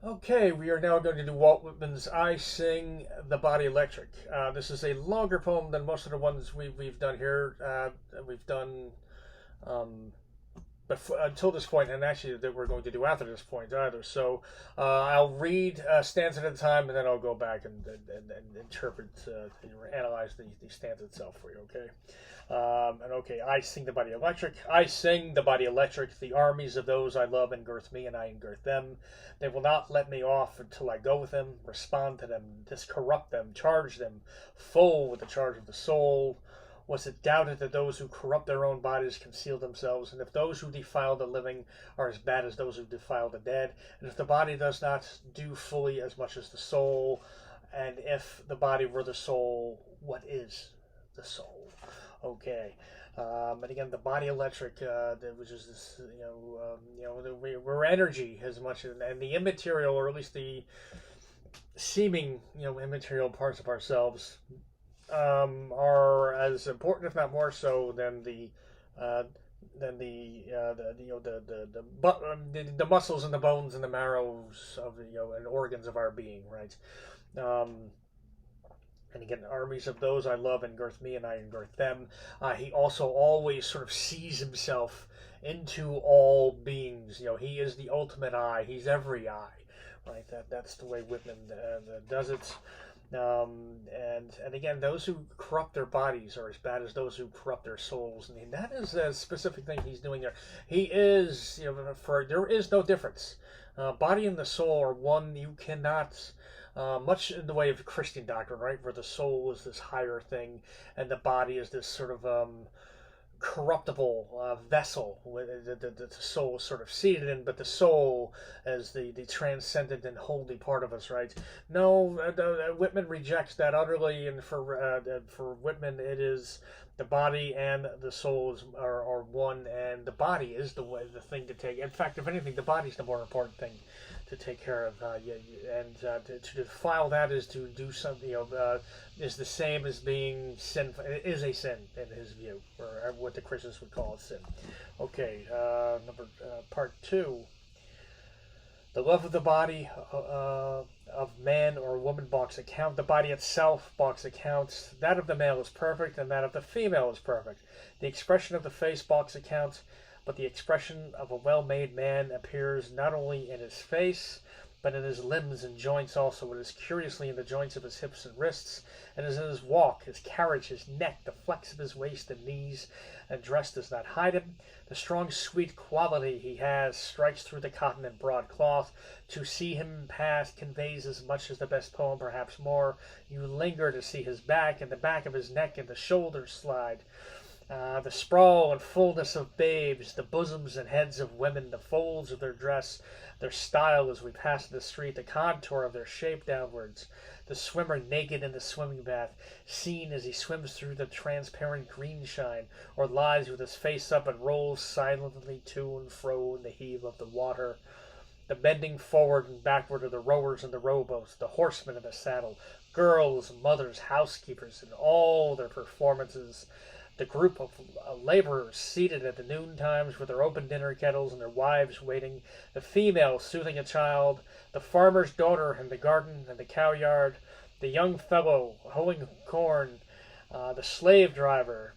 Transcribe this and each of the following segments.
Okay, we are now going to do Walt Whitman's I Sing the Body Electric. This is a longer poem than most of the ones we've done here. We've done um, until this point, and actually that we're going to do after this point either. So I'll read stanza at a time, and then I'll go back and interpret, analyze the stanza itself for you. Okay. And okay, I sing the body electric. I sing the body electric. The armies of those I love engirth me, and I engirth them. They will not let me off until I go with them, respond to them, discorrupt them, charge them, full with the charge of the soul. Was it doubted that those who corrupt their own bodies conceal themselves, and if those who defile the living are as bad as those who defile the dead, and if the body does not do fully as much as the soul, and if the body were the soul, what is the soul? Okay. And again, the body electric, which is this, we're energy as much, and the immaterial, or at least the seeming, immaterial parts of ourselves are as important, if not more so, uh, than the muscles and the bones and the marrows of and organs of our being, right? Um, and again, armies of those I love engirth me, and I engirth them. He also always sort of sees himself into all beings. He is the ultimate I. He's every I, right? That's the way Whitman does it. And again, those who corrupt their bodies are as bad as those who corrupt their souls. I mean, that is a specific thing he's doing there. He is, for there is no difference. Body and the soul are one. You cannot. Much in the way of Christian doctrine, right, where the soul is this higher thing, and the body is this sort of corruptible vessel the soul is sort of seated in, but the soul as the transcendent and holy part of us, right? No, Whitman rejects that utterly, and for Whitman, it is the body and the soul are one, and the body is the thing to take. In fact, if anything, the body is the more important thing to take care of. To defile that is to do something. Is the same as being sinful. It is a sin in his view, or what the Christians would call a sin. Okay, part two. The love of the body of man or woman balks account. The body itself balks account. That of the male is perfect, and that of the female is perfect. The expression of the face balks account, but the expression of a well-made man appears not only in his face, but in his limbs and joints also. It is curiously in the joints of his hips and wrists, and is in his walk, his carriage, his neck, the flex of his waist and knees, and dress does not hide him. The strong, sweet quality he has strikes through the cotton and broadcloth. To see him pass conveys as much as the best poem, perhaps more. You linger to see his back, and the back of his neck, and the shoulders slide. The sprawl and fullness of babes, the bosoms and heads of women, the folds of their dress, their style as we pass in the street, the contour of their shape downwards, the swimmer naked in the swimming bath, seen as he swims through the transparent green shine, or lies with his face up and rolls silently to and fro in the heave of the water. The bending forward and backward of the rowers and the rowboats, the horsemen in the saddle, girls, mothers, housekeepers, in all their performances, the group of laborers seated at the noon times with their open dinner kettles and their wives waiting, the female soothing a child, the farmer's daughter in the garden and the cow yard, the young fellow hoeing corn, the slave driver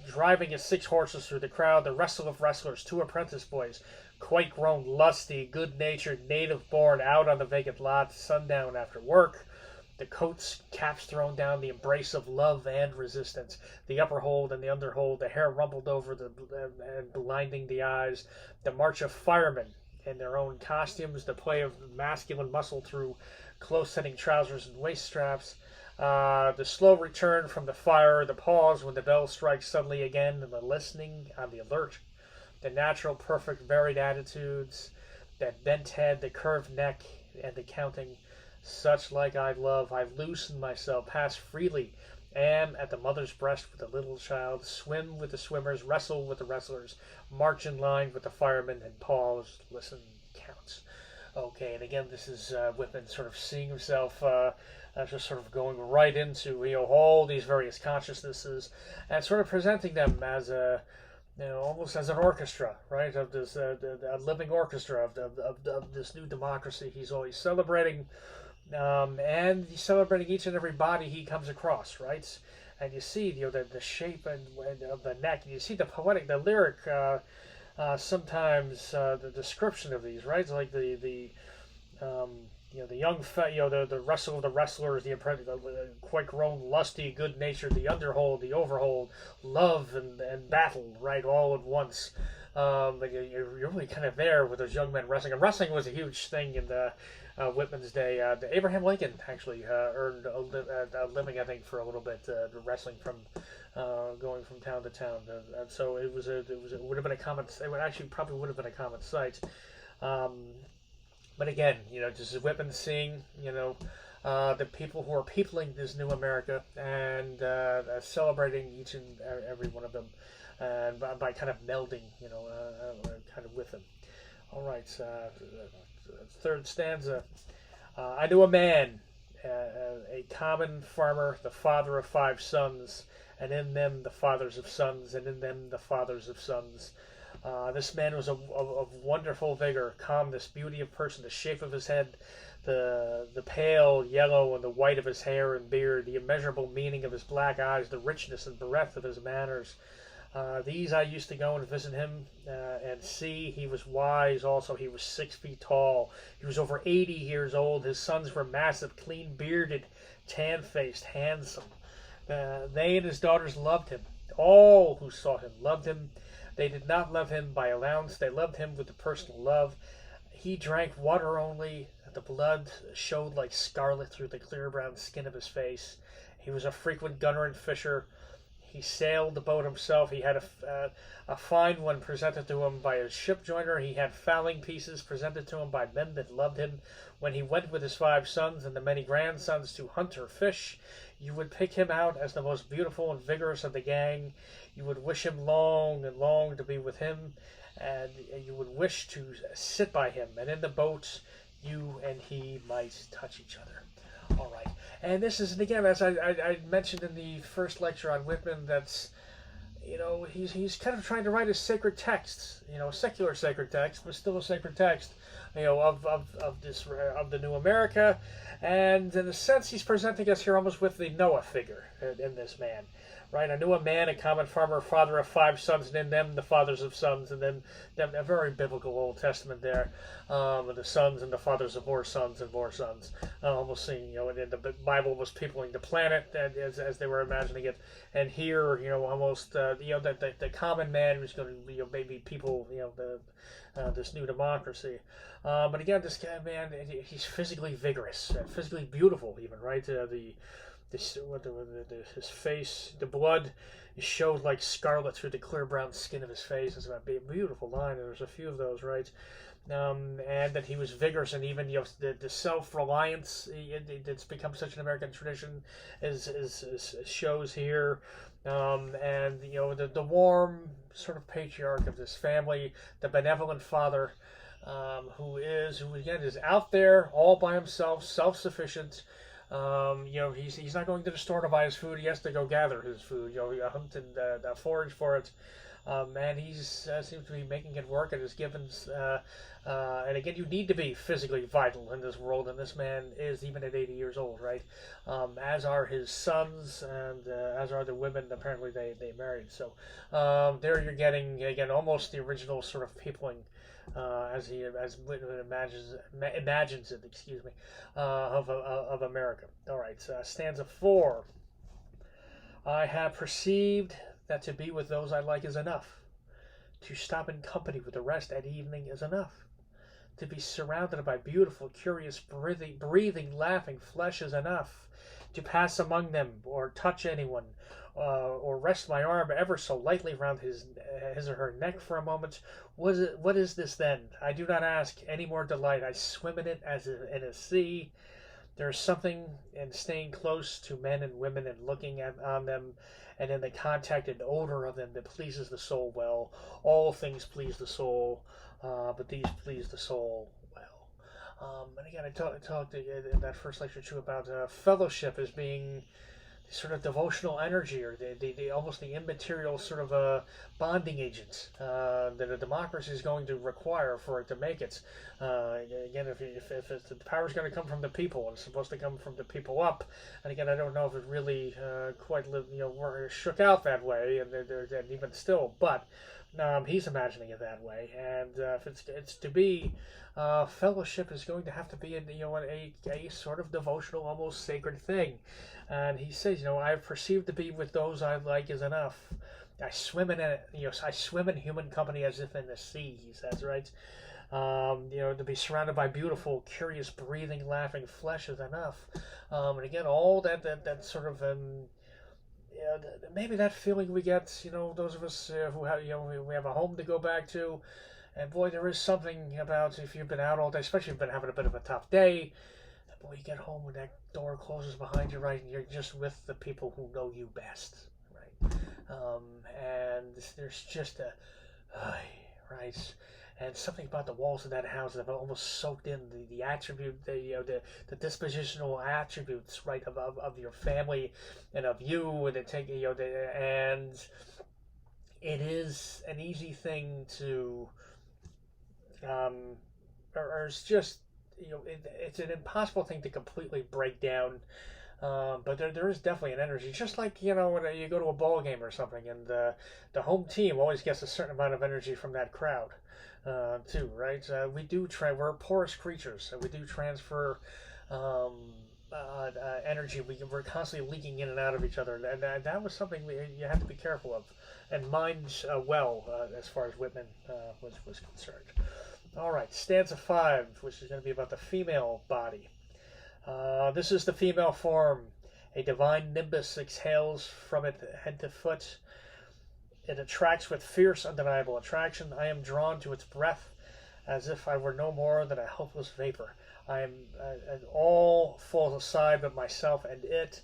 driving his 6 horses through the crowd, the wrestle of wrestlers, 2 apprentice boys, quite grown, lusty, good-natured, native-born, out on the vacant lot, sundown after work, the coats, caps thrown down, the embrace of love and resistance, the upper hold and the under hold, the hair rumpled over and blinding the eyes, the march of firemen in their own costumes, the play of masculine muscle through close-fitting trousers and waist straps, the slow return from the fire, the pause when the bell strikes suddenly again, and the listening on the alert, the natural, perfect, varied attitudes, that bent head, the curved neck, and the counting. Such like I love, I loosen myself, pass freely, am at the mother's breast with the little child, swim with the swimmers, wrestle with the wrestlers, march in line with the firemen, and pause, listen, counts. Okay, and again, this is Whitman sort of seeing himself just sort of going right into all these various consciousnesses and sort of presenting them as a almost as an orchestra, right? Of this a living orchestra of this new democracy. He's always celebrating, and he's celebrating each and every body he comes across, right? And you see, the shape and of the neck, and you see the poetic, the lyric. Sometimes the description of these, right? It's like um, the young, the wrestle of the wrestlers, the apprentice, the quite grown, lusty, good natured, the underhold, the overhold, love and battle, right, all at once. And you're really kind of there with those young men wrestling. And wrestling was a huge thing in the Whitman's day. Abraham Lincoln actually earned a living, I think, for a little bit wrestling from going from town to town. And so it would have been a common. It would actually probably would have been a common sight. Um, but again, just Whitman seeing, the people who are peopling this new America and celebrating each and every one of them, and by kind of melding, kind of with them. All right, third stanza. I knew a man, a common farmer, the father of 5 sons, and in them the fathers of sons, and in them the fathers of sons. This man was of wonderful vigor, calmness, beauty of person, the shape of his head, the pale yellow and the white of his hair and beard, the immeasurable meaning of his black eyes, the richness and breadth of his manners. These I used to go and visit him and see. He was wise also. He was 6 feet tall. He was over 80 years old. His sons were massive, clean bearded, tan faced, handsome. They and his daughters loved him. All who saw him loved him. They did not love him by allowance. They loved him with the personal love. He drank water only. The blood showed like scarlet through the clear brown skin of his face. He was a frequent gunner and fisher. He sailed the boat himself. He had a fine one presented to him by a ship joiner. He had fowling pieces presented to him by men that loved him. When he went with his 5 sons and the many grandsons to hunt or fish, you would pick him out as the most beautiful and vigorous of the gang. You would wish him long and long to be with him, and you would wish to sit by him. And in the boat, you and he might touch each other. All right. And this is, and again, as I mentioned in the first lecture on Whitman, that's, he's kind of trying to write a sacred text, a secular sacred text, but still a sacred text, of the new America. And in a sense, he's presenting us here almost with the Noah figure in this man. Right, I knew a man, a common farmer, father of 5 sons, and in them the fathers of sons, and then a very biblical Old Testament there, the sons and the fathers of more sons and more sons. Almost seeing, and the Bible was peopling the planet as they were imagining it, and here, almost, the common man who's going to, maybe people, this new democracy. But again, this guy, man, he's physically vigorous, physically beautiful, even, right? His face, the blood showed like scarlet through the clear brown skin of his face. It's a beautiful line, and there's a few of those, right? And that he was vigorous, and even the self-reliance, it's become such an American tradition, is shows here. And the warm sort of patriarch of this family, the benevolent father, who again is out there all by himself, self-sufficient. He's not going to the store to buy his food. He has to go gather his food. Hunt and forage for it. And he's seems to be making it work. And is given. And again, you need to be physically vital in this world, and this man is even at 80 years old, right? As are his sons, and as are the women. Apparently, they married. So there you're getting again almost the original sort of peopling. As Whitman imagines it, excuse me, of America. All right, stanza 4. I have perceived that to be with those I like is enough. To stop in company with the rest at evening is enough. To be surrounded by beautiful, curious, breathing, laughing flesh is enough. To pass among them or touch anyone, or rest my arm ever so lightly round his or her neck for a moment. What is this then? I do not ask any more delight. I swim in it as in a sea. There is something in staying close to men and women and looking on them, and in the contact and odor of them that pleases the soul well. All things please the soul, but these please the soul well. And again, I talked in that first lecture too about fellowship as being sort of devotional energy, or the almost the immaterial sort of bonding agent that a democracy is going to require for it to make it. Again, if the power is going to come from the people, and it's supposed to come from the people up, and again, I don't know if it really quite shook out that way, and even still, but he's imagining it that way, and if it's to be. Fellowship is going to have to be a sort of devotional, almost sacred thing. And he says, I perceive to be with those I like is enough. I swim in it, I swim in human company as if in the sea. He says, right? To be surrounded by beautiful, curious, breathing, laughing flesh is enough. And again, all that sort of maybe that feeling we get, those of us who have, we have a home to go back to. And boy, there is something about if you've been out all day, especially if you've been having a bit of a tough day. Boy, you get home when that door closes behind you, right, and you're just with the people who know you best, right? And there's just right, and something about the walls of that house that have almost soaked in the attribute, the dispositional attributes, right, of your family and of you, and and it is an easy thing to. Or it's just it's an impossible thing to completely break down. But there is definitely an energy, just like when you go to a ball game or something, and the home team always gets a certain amount of energy from that crowd, too, right? We're porous creatures, so we do transfer energy. We're constantly leaking in and out of each other, and that was something you have to be careful of and mind as far as Whitman was concerned. All right, stanza 5, which is going to be about the female body. This is the female form. A divine nimbus exhales from it head to foot. It attracts with fierce, undeniable attraction. I am drawn to its breath as if I were no more than a helpless vapor. I am all falls aside but myself and it.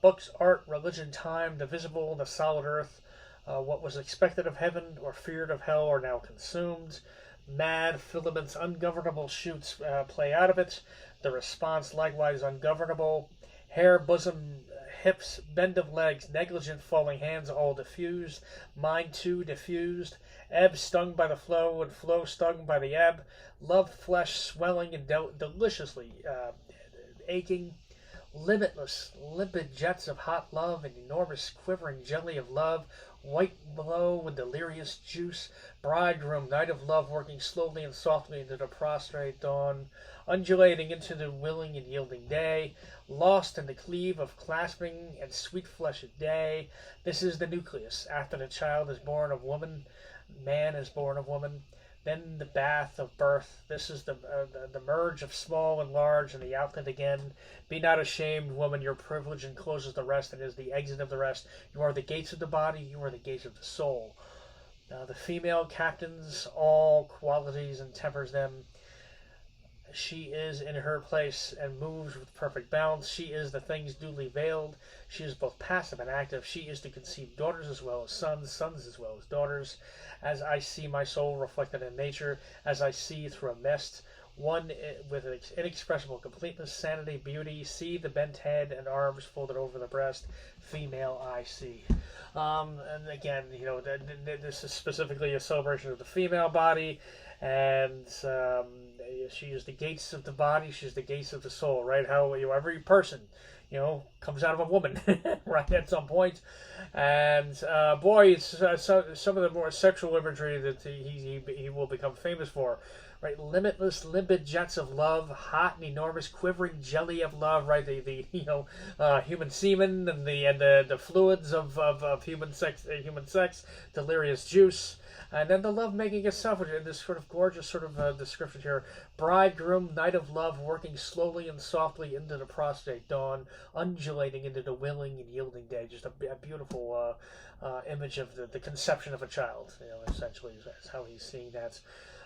Books, art, religion, time, the visible, the solid earth. What was expected of heaven or feared of hell are now consumed. Mad filaments, ungovernable shoots play out of it. The response likewise ungovernable. Hair, bosom, hips, bend of legs, negligent falling hands, all diffused. Mind too diffused. Ebb stung by the flow, and flow stung by the ebb. Love flesh swelling and deliciously aching. Limitless, limpid jets of hot love, and enormous quivering jelly of love. White blow with delirious juice. Bridegroom, night of love, working slowly and softly into the prostrate dawn, undulating into the willing and yielding day, lost in the cleave of clasping and sweet-fleshed day. This is the nucleus. After the child is born of woman, man is born of woman. Then the bath of birth. This is the merge of small and large, and the outlet again. Be not ashamed, woman. Your privilege encloses the rest, and is the exit of the rest. You are the gates of the body. You are the gates of the soul. The female captains all qualities and tempers them. She is in her place and moves with perfect balance. She is the things duly veiled. She is both passive and active. She is to conceive daughters as well as sons, sons as well as daughters. As I see my soul reflected in nature, as I see through a mist, one with inexpressible completeness, sanity, beauty. See the bent head and arms folded over the breast. Female I see. And again, this is specifically a celebration of the female body, and she is the gates of the body. She's the gates of the soul, right? How every person, comes out of a woman, right, at some point. And boy, it's some of the more sexual imagery that he will become famous for. Right, limitless, limpid jets of love, hot and enormous, quivering jelly of love. Right, the human semen and the fluids of human sex, delirious juice, and then the love making itself, which is this sort of gorgeous sort of description here. Bridegroom, night of love, working slowly and softly into the prostrate dawn, undulating into the willing and yielding day. Just a beautiful image of the conception of a child. Essentially, is how he's seeing that.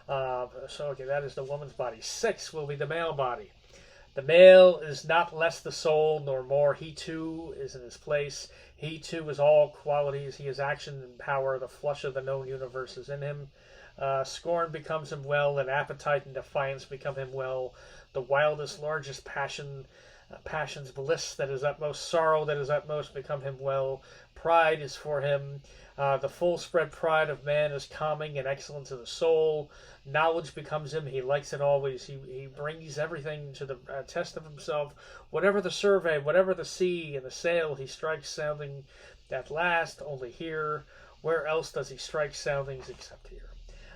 Okay, that is the woman's body. 6 will be the male body. The male is not less the soul, nor more. He too is in his place. He too is all qualities. He is action and power. The flush of the known universe is in him. Scorn becomes him well, and appetite and defiance become him well. The wildest, largest passion's bliss that is utmost, sorrow that is utmost become him well. Pride is for him. The full spread pride of man is calming and excellent to the soul. Knowledge becomes him. He likes it always. He brings everything to the test of himself. Whatever the survey, whatever the sea and the sail, he strikes sounding at last only here. Where else does he strike soundings except here?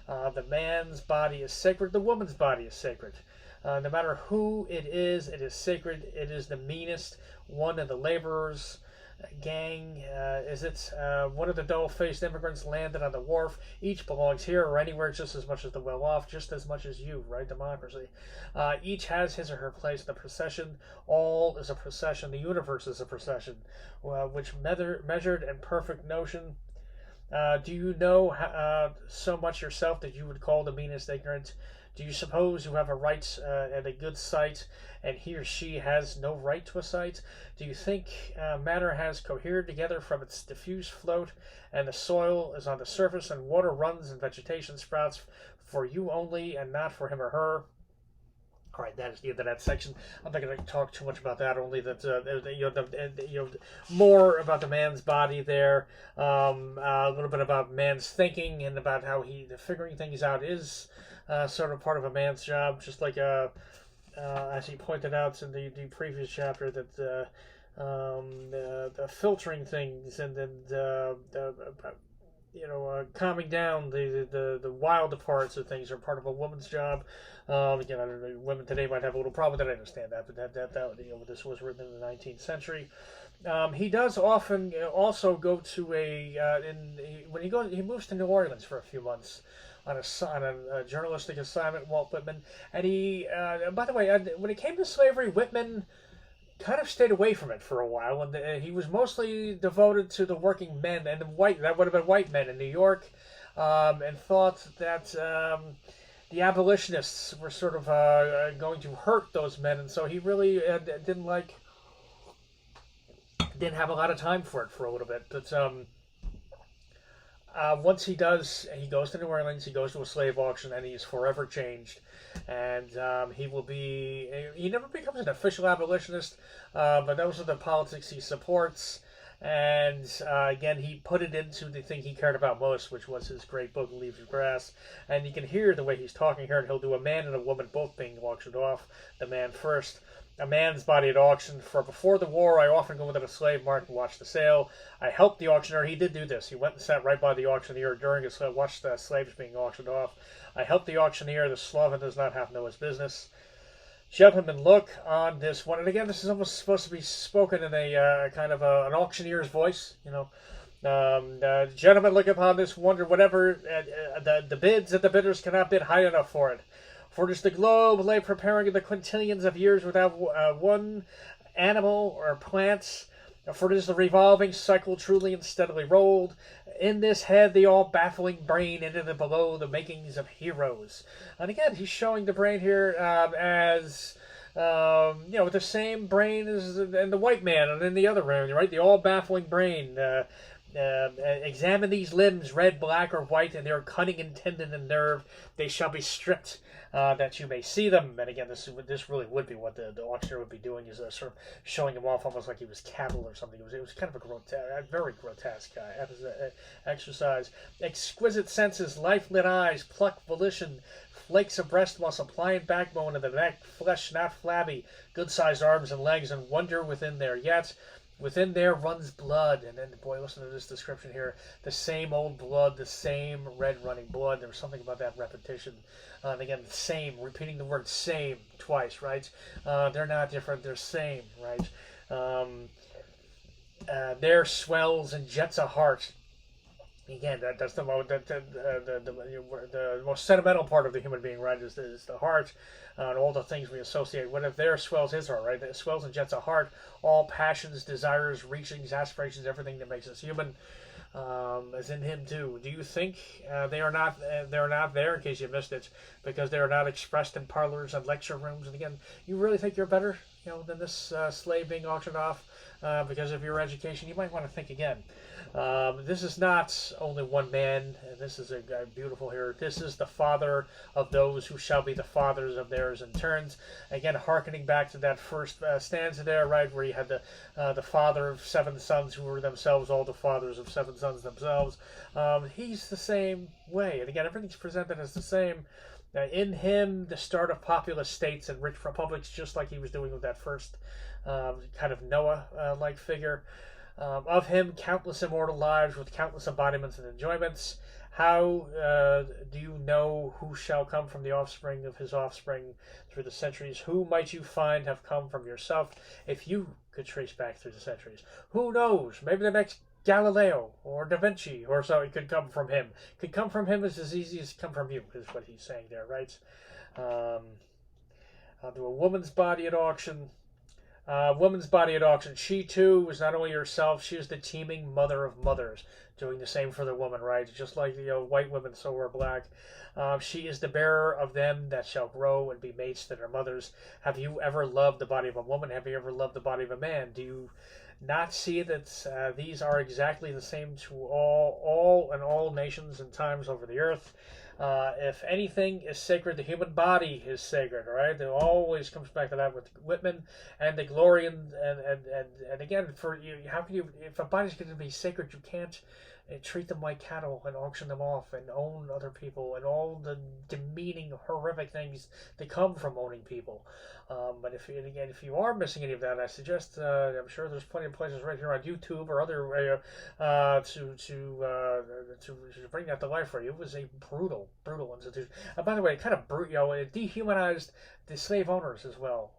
The man's body is sacred. The woman's body is sacred. No matter who it is sacred. It is the meanest one of the laborers' gang. Is it one of the dull-faced immigrants landed on the wharf? Each belongs here or anywhere just as much as the well-off, just as much as you, right? Democracy. Each has his or her place in the procession. All is a procession. The universe is a procession, which measured and perfect notion. Do you know so much yourself that you would call the meanest ignorant? Do you suppose you have a right and a good sight, and he or she has no right to a sight? Do you think matter has cohered together from its diffuse float, and the soil is on the surface, and water runs and vegetation sprouts for you only, and not for him or her? All right, that is the end of that section. I'm not going to talk too much about that. Only that more about the man's body there, a little bit about man's thinking, and about how figuring things out is sort of part of a man's job. Just like as he pointed out in the previous chapter, that the filtering things and calming down the wilder parts of things are part of a woman's job. Again, I don't know, women today might have a little problem with that. I understand that, but this was written in the 19th century. He does often also go to he moves to New Orleans for a few months on a journalistic assignment. Walt Whitman, and he by the way, when it came to slavery, Whitman kind of stayed away from it for a while, and he was mostly devoted to the working men and that would have been white men in New York, and thought that the abolitionists were sort of going to hurt those men, and so he really didn't have a lot of time for it for a little bit. But once he goes to New Orleans, he goes to a slave auction, and he's forever changed. And he never becomes an official abolitionist, but those are the politics he supports. And again, he put it into the thing he cared about most, which was his great book, Leaves of Grass. And you can hear the way he's talking here, and he'll do a man and a woman both being auctioned off. The man first. A man's body at auction. For before the war, I often go within a slave market and watch the sale. I helped the auctioneer. He did do this. He went and sat right by the auctioneer during his watched the slaves being auctioned off. I helped the auctioneer. The sloven does not have to know his business. Gentlemen, look on this one. And again, this is almost supposed to be spoken in a kind of an auctioneer's voice, gentlemen, look upon this wonder. Whatever the bids and the bidders cannot bid high enough for it. For it is the globe lay preparing the quintillions of years without one animal or plant. For it is the revolving cycle truly and steadily rolled. In this head the all-baffling brain, and in the below the makings of heroes. And again, he's showing the brain here as the same brain as in the white man and in the other room, right? The all-baffling brain. Examine these limbs, red, black, or white, and their cunning and tendon and nerve. They shall be stripped, that you may see them. And again, this really would be what the auctioneer would be doing, is sort of showing him off almost like he was cattle or something. It was kind of a very grotesque exercise. Exquisite senses, life-lit eyes, pluck, volition, flakes of breast muscle, pliant backbone of the neck, flesh not flabby, good-sized arms and legs, and wonder within there yet. Within there runs blood, and then, boy, listen to this description here. The same old blood, the same red running blood. There was something about that repetition. And again, same, repeating the word same twice, right? They're not different, they're same, right? There swells and jets a heart. Again, that's the most sentimental part of the human being, right? Is the heart, and all the things we associate. When if there swells his heart, right? It swells and jets a heart. All passions, desires, reachings, aspirations, everything that makes us human, is in him too. Do you think they are not there? In case you missed it, because they are not expressed in parlors and lecture rooms. And again, you really think you're better? than this slave being auctioned off because of your education, you might want to think again. This is not only one man, and this is a beautiful here. This is the father of those who shall be the fathers of theirs in turns. Again, hearkening back to that first stanza there, right, where you had the father of 7 sons who were themselves all the fathers of 7 sons themselves. He's the same way, and again, everything's presented as the same. In him, the start of populous states and rich republics, just like he was doing with that first kind of Noah-like figure. Of him, countless immortal lives with countless embodiments and enjoyments. How do you know who shall come from the offspring of his offspring through the centuries? Who might you find have come from yourself if you could trace back through the centuries? Who knows? Maybe the next Galileo or Da Vinci or so, it could come from him. Could come from him as easy as come from you, is what he's saying there, right? I'll do a woman's body at auction. Woman's body at auction. She too was not only herself, she is the teeming mother of mothers, doing the same for the woman, right? Just like white women, so are black. She is the bearer of them that shall grow and be mates to their mothers. Have you ever loved the body of a woman? Have you ever loved the body of a man? Do you not see that these are exactly the same to all nations and times over the earth? If anything is sacred, the human body is sacred, right? It always comes back to that with Whitman and the glory and again, for you, how can you, if a body's going to be sacred, you can't treat them like cattle and auction them off and own other people and all the demeaning, horrific things that come from owning people. But if you are missing any of that, I suggest I'm sure there's plenty of places right here on YouTube or other to bring that to life for you. It was a brutal institution. By the way, it kind of it dehumanized the slave owners as well,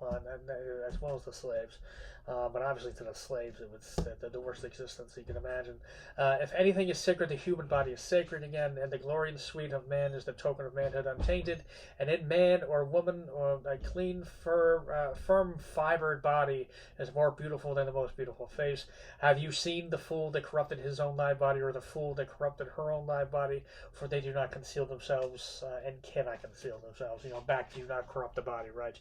as well as the slaves. But obviously to the slaves, it was the worst existence you can imagine. If anything is sacred, the human body is sacred again, and the glory and sweet of man is the token of manhood untainted. And in man or woman, or a clean, firm, fibered body is more beautiful than the most beautiful face. Have you seen the fool that corrupted his own live body, or the fool that corrupted her own live body? For they do not conceal themselves and cannot conceal themselves. Back, do not corrupt the body, right?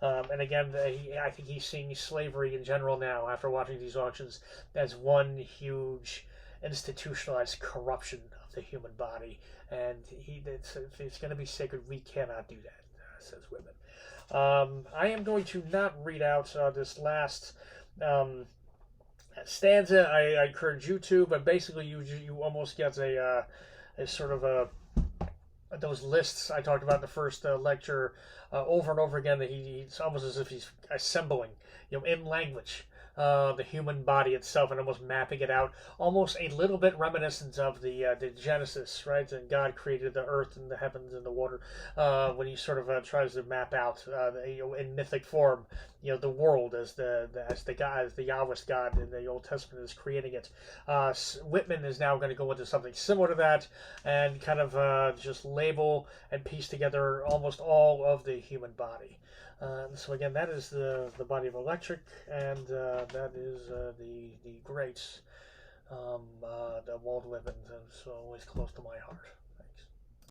And again, I think he's seeing slavery in general now, after watching these auctions, as one huge institutionalized corruption of the human body. And if it's going to be sacred, we cannot do that, says Whitman. I am going to not read out this last stanza. I encourage you to, but basically you almost get a sort of those lists I talked about in the first lecture over and over again, that it's almost as if he's assembling, in language, the human body itself and almost mapping it out, almost a little bit reminiscent of the Genesis, right? And God created the earth and the heavens and the water, when he sort of tries to map out, in mythic form, the world as the Yahwist God in the Old Testament is creating it. Whitman is now going to go into something similar to that and kind of just label and piece together almost all of the human body. So again, that is the body of electric, and that is the great the Walt Whitman. So always close to my heart.